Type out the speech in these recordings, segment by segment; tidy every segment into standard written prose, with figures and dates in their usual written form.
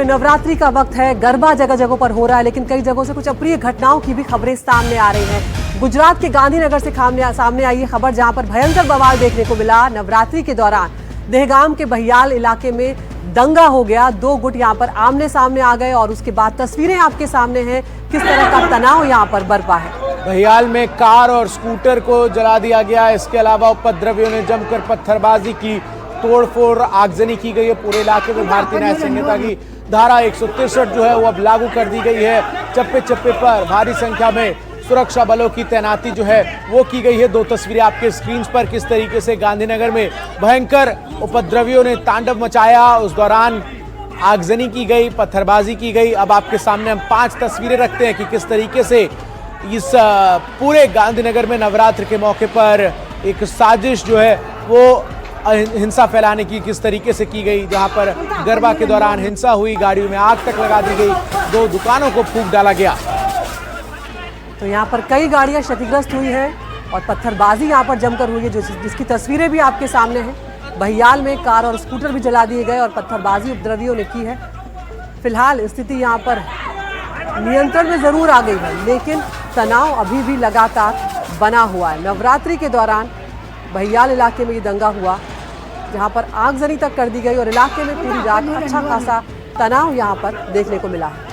नवरात्रि का वक्त है, गरबा जगह जगह पर हो रहा है, लेकिन कई जगहों से कुछ अप्रिय घटनाओं की भी खबरें सामने आ रही हैं। गुजरात के गांधीनगर से सामने आई है खबर, जहां पर भयंकर बवाल देखने को मिला। नवरात्रि के दौरान देहगाम के बहियाल इलाके में दंगा हो गया। दो गुट यहां पर आमने सामने आ गए और उसके बाद तस्वीरें आपके सामने हैं, किस तरह का तनाव यहां पर बरपा है। बहियाल में कार और स्कूटर को जला दिया गया। इसके अलावा उपद्रवियों ने जमकर पत्थरबाजी की, तोड़फोड़, आगजनी की गई है। पूरे इलाके में भारतीय न्याय संहिता की धारा 163 जो है वो अब लागू कर दी गई है। चप्पे चप्पे पर भारी संख्या में सुरक्षा बलों की तैनाती जो है वो की गई है। दो तस्वीरें आपके स्क्रीन पर, किस तरीके से गांधीनगर में भयंकर उपद्रवियों ने तांडव मचाया, उस दौरान आगजनी की गई, पत्थरबाजी की गई। अब आपके सामने हम 5 तस्वीरें रखते हैं कि किस तरीके से इस पूरे गांधीनगर में नवरात्र के मौके पर एक साजिश जो है वो हिंसा फैलाने की किस तरीके से की गई, जहां पर गरबा के दौरान हिंसा हुई, गाड़ियों में आग तक लगा दी गई, 2 दुकानों को फूंक डाला गया। तो यहाँ पर कई गाड़ियां क्षतिग्रस्त हुई हैं और पत्थरबाजी यहाँ पर जमकर हुई है, जिसकी तस्वीरें भी आपके सामने हैं। बहियाल में कार और स्कूटर भी जला दिए गए और पत्थरबाजी उपद्रवियों ने की है। फिलहाल स्थिति यहाँ पर नियंत्रण में जरूर आ गई है, लेकिन तनाव अभी भी लगातार बना हुआ है। नवरात्रि के दौरान बहियाल इलाके में ये दंगा हुआ, जहाँ पर आगजनी तक कर दी गई और इलाके में पूरी रात अच्छा खासा तनाव यहाँ पर देखने को मिला है।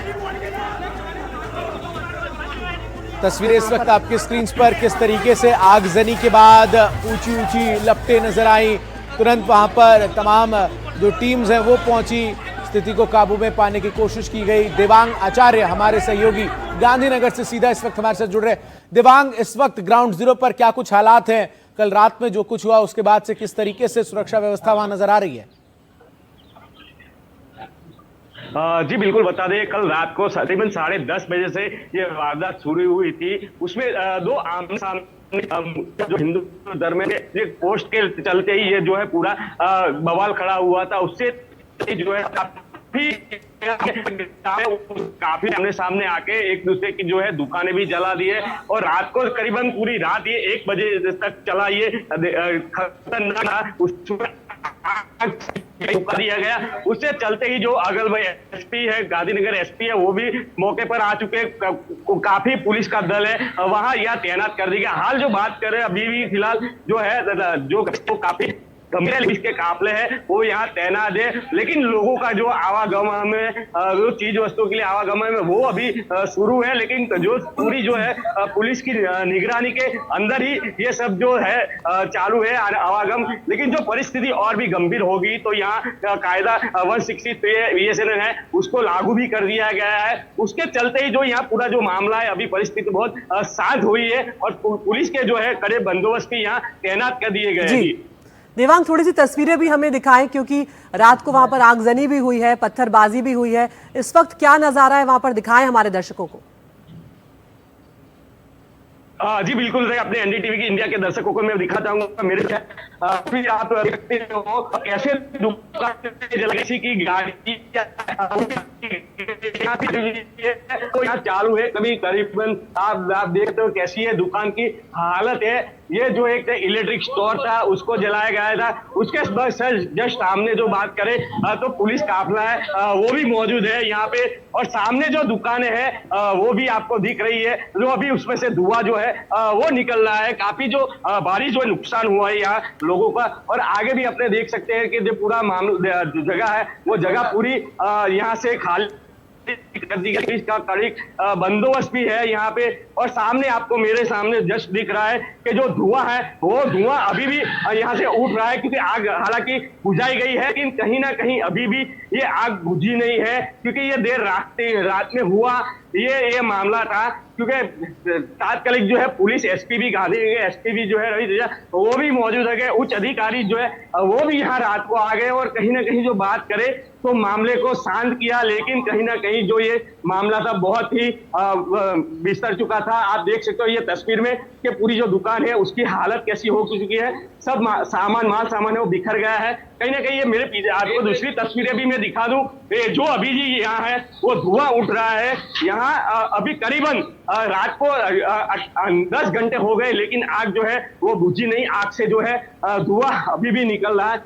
तस्वीरें इस वक्त आपकी स्क्रीन पर, किस तरीके से आगजनी के बाद ऊंची ऊंची लपटें नजर आई। तुरंत वहां पर तमाम जो टीम्स हैं वो पहुंची, स्थिति को काबू में पाने की कोशिश की गई। देवांग आचार्य हमारे सहयोगी गांधीनगर से सीधा इस वक्त हमारे साथ जुड़ रहे। देवांग, इस वक्त ग्राउंड जीरो पर क्या कुछ हालात हैं? कल रात में जो कुछ हुआ उसके बाद से किस तरीके से सुरक्षा व्यवस्था वहां नजर आ रही है? जी बिल्कुल, बता दें कल रात को तकरीबन 10:30 बजे से ये वारदात शुरू हुई थी। उसमें 2 आमने सामने जो हिंदू धर्म में एक पोस्ट के चलते ही ये जो है पूरा बवाल खड़ा हुआ था। उससे जो है काफी आमने सामने आके एक दूसरे की जो है दुकानें भी जला दी है और रात को करीबन पूरी रात ये 1 बजे तक चला ये खतरनाक उसमें दिया गया। उससे चलते ही जो अगल भाई एसपी है, गांधीनगर एसपी है, वो भी मौके पर आ चुके। काफी पुलिस का दल है वहां यह तैनात कर दी गया। हाल जो बात करें अभी भी फिलहाल जो है जो काफी पुलिस के काफिले हैं वो यहाँ तैनात है, लेकिन लोगों का जो आवागमन में जो चीज वस्तुओं के लिए आवागमन में वो अभी शुरू है। लेकिन जो पूरी जो है पुलिस की निगरानी के अंदर ही ये सब जो है चालू है आवागम। लेकिन जो परिस्थिति और भी गंभीर होगी तो यहाँ कायदा 163 BSNL है उसको लागू भी कर दिया गया है। उसके चलते ही जो यहाँ पूरा जो मामला है अभी परिस्थिति बहुत शांत हुई है और पुलिस के जो है कड़े बंदोबस्त भी यहाँ तैनात कर दिए गए हैं। देवांग, थोड़ी सी तस्वीरें भी हमें दिखाएं, क्योंकि रात को वहां पर आगजनी भी हुई है, पत्थरबाजी भी हुई है। इस वक्त क्या नजारा है वहां पर, दिखाएं हमारे दर्शकों को। जी बिल्कुल, अपने एनडीटीवी की इंडिया के दर्शकों को मैं दिखा चाहूंगा। मेरे आप देखते हो कैसे दुकान की गाड़ी तो यहाँ चालू है। कभी करीबन आप देखते हो कैसी है दुकान की हालत है। ये जो एक इलेक्ट्रिक स्टोर था उसको जलाया गया था। उसके जस्ट सामने जो बात करें तो पुलिस काफिला है वो भी मौजूद है यहाँ पे, और सामने जो दुकानें हैं वो भी आपको दिख रही है। जो अभी उसमें से धुआं जो है वो निकल रहा है। काफी जो भारी जो नुकसान हुआ है यहाँ लोगों का। और आगे भी अपने देख सकते हैं कि जो पूरा मामला जगह है वो जगह पूरी यहाँ से खाली कर दी गई। इसका कड़ी बंदोबस्त भी है यहाँ पे। और सामने आपको मेरे सामने जस्ट दिख रहा है कि जो धुआं है वो धुआं अभी भी यहाँ से उठ रहा है, क्योंकि आग हालांकि बुझाई गई है लेकिन कहीं ना कहीं अभी भी ये आग बुझी नहीं है, क्योंकि ये देर रात में हुआ ये मामला था। क्योंकि तात्कालिक जो है पुलिस एसपी भी गांधीनगर एसपी भी जो है रवि तेजा वो भी मौजूद है। उच्च अधिकारी जो है वो भी यहाँ रात को आ गए और कहीं ना कहीं जो बात करे तो मामले को शांत किया। लेकिन कहीं ना कहीं जो ये मामला था बहुत ही बिस्तर चुका था। आप देख सकते हो ये तस्वीर में कि पूरी जो दुकान है उसकी हालत कैसी हो चुकी है। सब माल सामान है वो बिखर गया है। कहीं ना कहीं ये मेरे पीछे आपको दूसरी तस्वीरें भी मैं दिखा दूं, जो अभी जी यहाँ है वो धुआं उठ रहा है। यहाँ अभी करीबन रात को 10 घंटे हो गए लेकिन आग जो है वो बुझी नहीं। आग से जो है धुआं अभी भी निकल रहा है।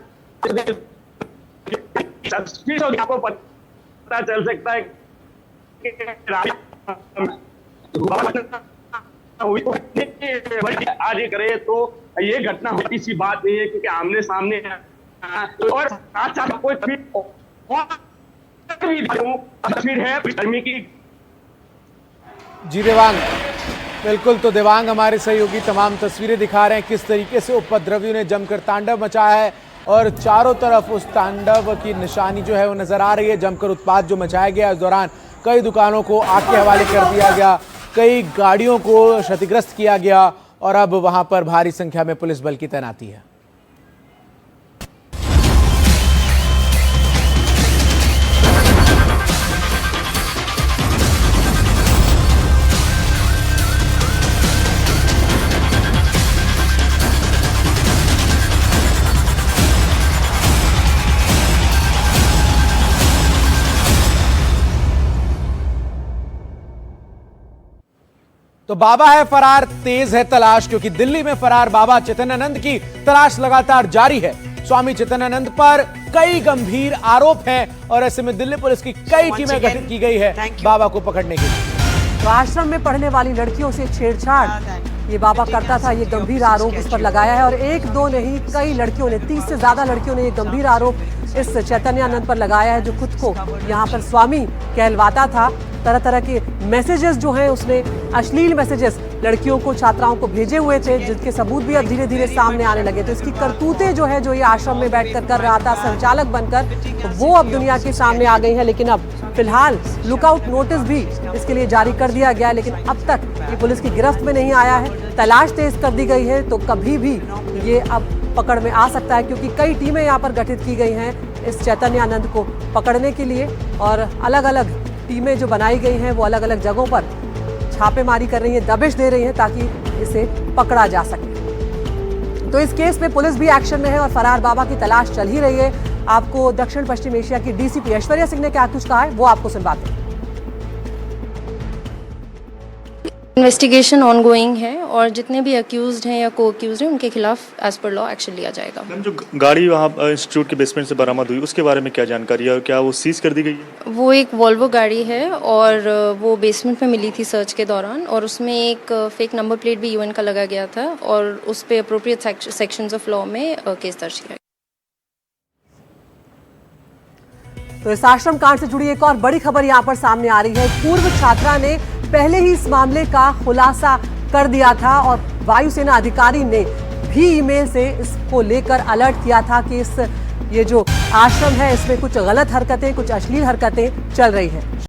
तस्वीर आपको पता चल सकता है आज ये करे तो ये घटना होती सी बात नहीं है, क्योंकि आमने सामने और साथ साथ कोई तस्वीर है गर्मी की। जी देवांग, बिल्कुल, तो देवांग हमारे सहयोगी तमाम तस्वीरें दिखा रहे हैं किस तरीके से उपद्रवियों ने जमकर तांडव मचाया है और चारों तरफ उस तांडव की निशानी जो है वो नजर आ रही है। जमकर उत्पात जो मचाया गया, इस दौरान कई दुकानों को आग के हवाले कर दिया गया, कई गाड़ियों को क्षतिग्रस्त किया गया और अब वहां पर भारी संख्या में पुलिस बल की तैनाती है। तो बाबा है फरार, तेज है तलाश, क्योंकि दिल्ली में फरार बाबा चितनानंद की तलाश लगातार जारी है। स्वामी चितनानंद पर कई गंभीर आरोप हैं और ऐसे में दिल्ली पुलिस की कई टीमें गठित की गई है बाबा को पकड़ने के लिए। तो आश्रम में पढ़ने वाली लड़कियों से छेड़छाड़ ये बाबा करता था, ये गंभीर आरोप उस पर लगाया है और एक दो नहीं कई लड़कियों ने, 30 से ज्यादा लड़कियों ने ये गंभीर आरोप इस चैतन्यानंद पर लगाया है, जो खुद को यहाँ पर स्वामी कहलवाता था। तरह तरह के मैसेजेस जो हैं उसने, अश्लील मैसेजेस लड़कियों को, छात्राओं को भेजे हुए थे, जिसके सबूत भी अब धीरे धीरे सामने आने लगे। तो इसकी करतूतें जो है, जो ये आश्रम में बैठकर कर रहा था संचालक बनकर, तो वो अब दुनिया के सामने आ गई है। लेकिन अब फिलहाल लुकआउट नोटिस भी इसके लिए जारी कर दिया गया, लेकिन अब तक ये पुलिस की गिरफ्त में नहीं आया है। तलाश तेज कर दी गई है, तो कभी भी ये अब पकड़ में आ सकता है, क्योंकि कई टीमें यहाँ पर गठित की गई हैं इस चैतन्यानंद को पकड़ने के लिए और अलग अलग टीमें जो बनाई गई हैं वो अलग अलग जगहों पर छापेमारी कर रही हैं, दबिश दे रही हैं ताकि इसे पकड़ा जा सके। तो इस केस में पुलिस भी एक्शन में है और फरार बाबा की तलाश चल ही रही है। आपको दक्षिण पश्चिम एशिया की डीसीपी ऐश्वर्या सिंह ने क्या कुछ कहा है वो आपको सुनवाते हैं। इन्वेस्टिगेशन ऑनगोइंग है और जितने भी अक्यूज्ड हैं या को अक्यूज्ड हैं उनके खिलाफ एज पर लॉ एक्शन लिया जाएगा। मैम, जो गाड़ी वहाँ इंस्टीट्यूट के बेसमेंट से बरामद हुई उसके बारे में क्या जानकारी है और क्या वो सीज कर दी गई है? वो एक वॉल्वो गाड़ी है और वो बेसमेंट में मिली थी सर्च के दौरान और उसमें एक फेक नंबर प्लेट भी यूएन का लगा गया था और उस पर अप्रोप्रिएट सेक्शंस ऑफ लॉ में केस दर्ज किया। तो इस आश्रम कांड से जुड़ी एक और बड़ी खबर यहां पर सामने आ रही है। पूर्व छात्रा ने पहले ही इस मामले का खुलासा कर दिया था और वायुसेना अधिकारी ने भी ईमेल से इसको लेकर अलर्ट किया था कि ये जो आश्रम है इसमें कुछ गलत हरकतें, कुछ अश्लील हरकतें चल रही है।